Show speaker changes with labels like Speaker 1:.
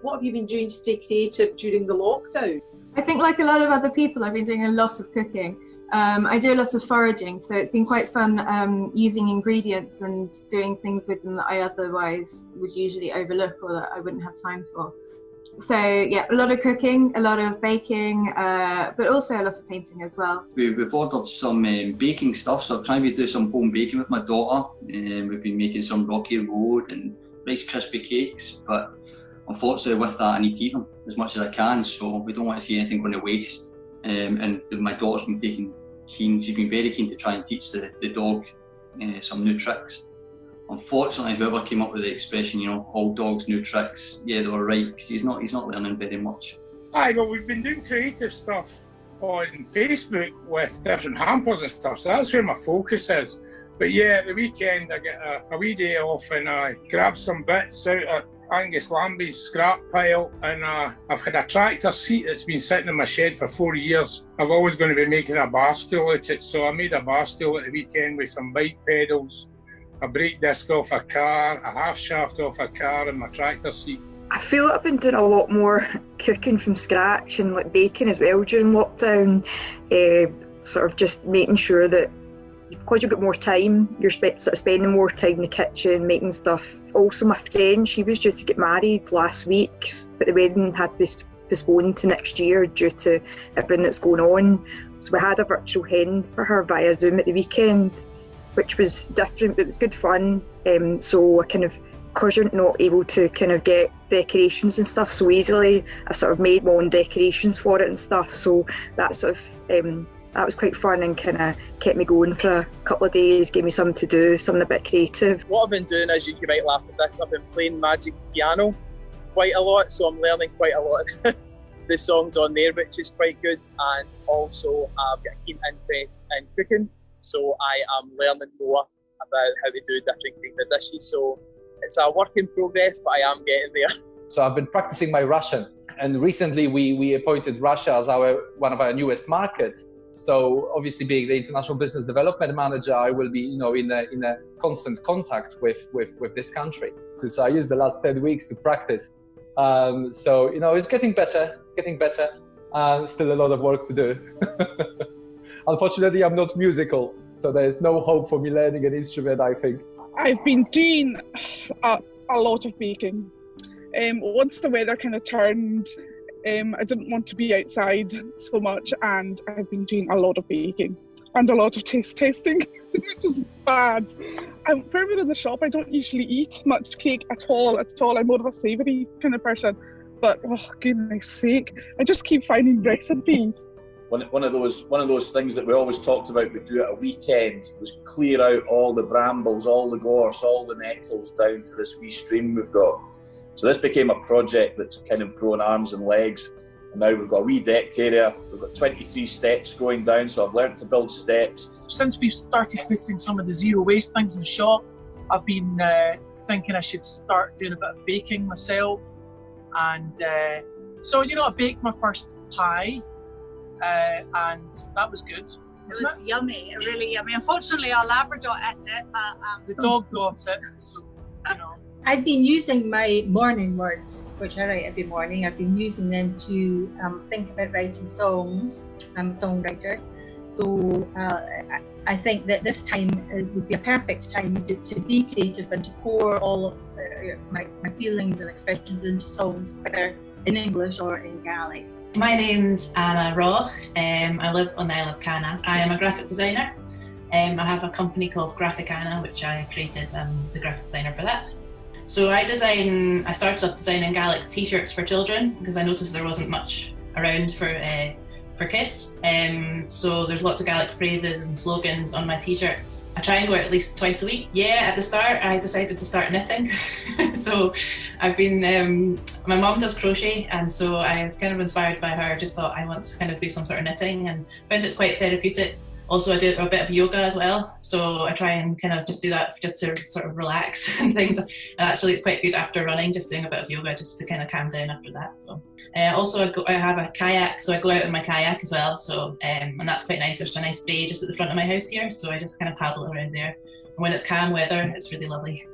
Speaker 1: What have you been doing to stay creative during the lockdown?
Speaker 2: I think like a lot of other people, I've been doing a lot of cooking. I do a lot of foraging, so it's been quite fun using ingredients and doing things with them that I otherwise would usually overlook or that I wouldn't have time for. So yeah, a lot of cooking, a lot of baking, but also a lot of painting as well.
Speaker 3: We've ordered some baking stuff, so I'm trying to do some home baking with my daughter. We've been making some Rocky Road and Rice Krispie cakes, but unfortunately with that I need to eat them as much as I can, so we don't want to see anything going to waste. And my daughter's been she's been very keen to try and teach the dog some new tricks. Unfortunately, whoever came up with the expression, you know, all dogs new tricks, yeah, they were right, because he's not learning very much.
Speaker 4: Aye, well, we've been doing creative stuff on Facebook with different hampers and stuff, so that's where my focus is. But yeah, at the weekend I get a wee day off and I grab some bits out of Angus Lambie's scrap pile, and I've had a tractor seat that's been sitting in my shed for 4 years. I'm always going to be making a bar stool out of it, so I made a bar stool at the weekend with some bike pedals, a brake disc off a car, a half shaft off a car, and my tractor seat.
Speaker 5: I feel like I've been doing a lot more cooking from scratch and like baking as well during lockdown. Sort of just making sure that because you've got more time, you're sort of spending more time in the kitchen making stuff. Also, my friend, she was due to get married last week, but the wedding had been postponed to next year due to everything that's going on. So we had a virtual hen for her via Zoom at the weekend, which was different, but it was good fun. So I kind of, because you're not able to kind of get decorations and stuff so easily, I sort of made my own decorations for it and stuff. So that sort of, that was quite fun and kind of kept me going for a couple of days, gave me something to do, something a bit creative.
Speaker 6: What I've been doing is, you might laugh at this, I've been playing magic piano quite a lot, so I'm learning quite a lot of the songs on there, which is quite good. And also I've got a keen interest in cooking, so I am learning more about how to do different kinds of dishes. So it's a work in progress, but I am getting there.
Speaker 7: So I've been practicing my Russian, and recently we appointed Russia as one of our newest markets. So obviously, being the international business development manager, I will be, you know, in a constant contact with this country. So I used the last 10 weeks to practice. So you know, it's getting better. It's getting better. Still a lot of work to do. Unfortunately, I'm not musical, so there is no hope for me learning an instrument, I think.
Speaker 8: I've been doing a lot of baking. Once the weather kind of turned, I didn't want to be outside so much, and I've been doing a lot of baking and a lot of taste testing, which is bad. For everyone in the shop, I don't usually eat much cake at all. I'm more of a savoury kind of person, but oh goodness sake, I just keep finding recipes.
Speaker 9: One of those things that we always talked about we'd do at a weekend was clear out all the brambles, all the gorse, all the nettles down to this wee stream we've got. So this became a project that's kind of grown arms and legs, and now we've got a wee decked area. We've got 23 steps going down, so I've learned to build steps.
Speaker 10: Since we've started putting some of the zero waste things in the shop, I've been thinking I should start doing a bit of baking myself. And so, you know, I baked my first pie, and that was good.
Speaker 11: It was yummy, really yummy. Unfortunately, our Labrador ate it, but
Speaker 10: the dog got it, so, you know.
Speaker 12: I've been using my morning words, which I write every morning. I've been using them to think about writing songs. I'm a songwriter. So I think that this time would be a perfect time to be creative and to pour all of my feelings and expressions into songs, whether in English or in Gaelic.
Speaker 13: My name's Anna Roch. I live on the Isle of Canna. I am a graphic designer. I have a company called Graficanna, which I created. I'm the graphic designer for that. So I started off designing Gaelic t-shirts for children because I noticed there wasn't much around for kids. So there's lots of Gaelic phrases and slogans on my t-shirts. I try and go out at least twice a week. Yeah, at the start I decided to start knitting. So I've been, my mum does crochet, and so I was kind of inspired by her. Just thought I want to kind of do some sort of knitting and found it's quite therapeutic. Also, I do a bit of yoga as well, so I try and kind of just do that just to sort of relax and things. And actually, it's quite good after running, just doing a bit of yoga just to kind of calm down after that. So, also I have a kayak, so I go out in my kayak as well. So, and that's quite nice. There's a nice bay just at the front of my house here, so I just kind of paddle around there. And when it's calm weather, it's really lovely.